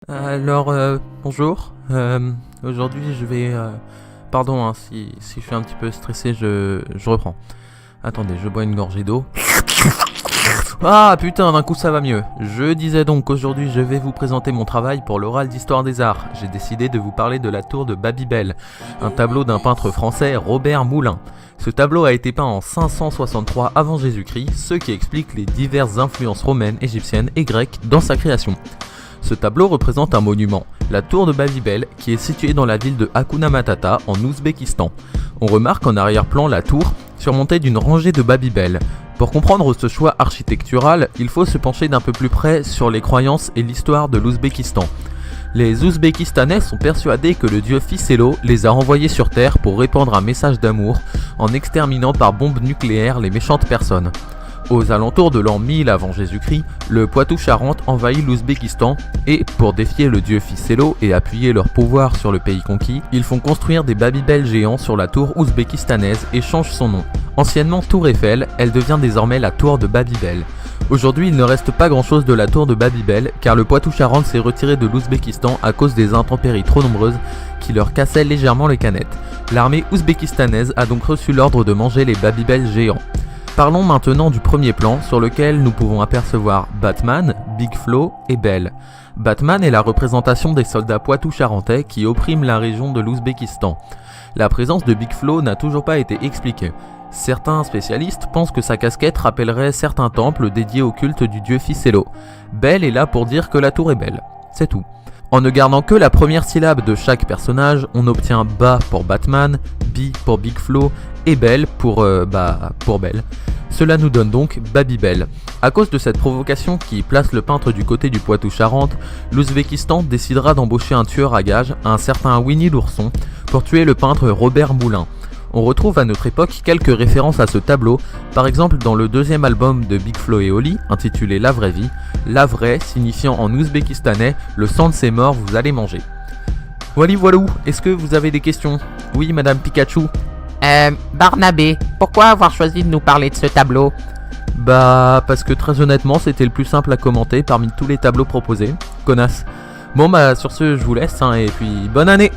Bonjour. Aujourd'hui, je vais... Pardon, hein, si je suis un petit peu stressé, je reprends. Attendez, je bois une gorgée d'eau. Ah putain, d'un coup ça va mieux. Je disais donc qu'aujourd'hui je vais vous présenter mon travail pour l'oral d'histoire des arts. J'ai décidé de vous parler de la tour de Babybel, un tableau d'un peintre français, Robert Moulin. Ce tableau a été peint en 563 avant Jésus-Christ, ce qui explique les diverses influences romaines, égyptiennes et grecques dans sa création. Ce tableau représente un monument, la tour de Babybel, qui est située dans la ville de Hakuna Matata en Ouzbékistan. On remarque en arrière-plan la tour surmontée d'une rangée de Babybel. Pour comprendre ce choix architectural, il faut se pencher d'un peu plus près sur les croyances et l'histoire de l'Ouzbékistan. Les Ouzbékistanais sont persuadés que le dieu Ficello les a envoyés sur Terre pour répandre un message d'amour en exterminant par bombe nucléaire les méchantes personnes. Aux alentours de l'an 1000 avant Jésus-Christ, le Poitou-Charentes envahit l'Ouzbékistan et, pour défier le dieu Ficello et appuyer leur pouvoir sur le pays conquis, ils font construire des Babybel géants sur la tour ouzbékistanaise et changent son nom. Anciennement Tour Eiffel, elle devient désormais la tour de Babybel. Aujourd'hui, il ne reste pas grand chose de la tour de Babybel car le Poitou-Charentes s'est retiré de l'Ouzbékistan à cause des intempéries trop nombreuses qui leur cassaient légèrement les canettes. L'armée ouzbékistanaise a donc reçu l'ordre de manger les Babybel géants. Parlons maintenant du premier plan sur lequel nous pouvons apercevoir Batman, Big Flo et Belle. Batman est la représentation des soldats poitou-charentais qui oppriment la région de l'Ouzbékistan. La présence de Big Flo n'a toujours pas été expliquée. Certains spécialistes pensent que sa casquette rappellerait certains temples dédiés au culte du dieu Ficello. Belle est là pour dire que la tour est belle. C'est tout. En ne gardant que la première syllabe de chaque personnage, on obtient Ba pour Batman, Bi pour Big Flo et Belle pour Belle. Cela nous donne donc Babybel. À cause de cette provocation qui place le peintre du côté du Poitou-Charentes, l'Ouzbékistan décidera d'embaucher un tueur à gages, un certain Winnie l'ourson, pour tuer le peintre Robert Moulin. On retrouve à notre époque quelques références à ce tableau, par exemple dans le deuxième album de Big Flo et Oli, intitulé La vraie vie, La vraie signifiant en ouzbékistanais le sang de ses morts vous allez manger. Voilou, est-ce que vous avez des questions? Oui, Madame Pikachu. Barnabé, pourquoi avoir choisi de nous parler de ce tableau? Parce que très honnêtement, c'était le plus simple à commenter parmi tous les tableaux proposés. Connasse. Bon sur ce, je vous laisse, et puis bonne année.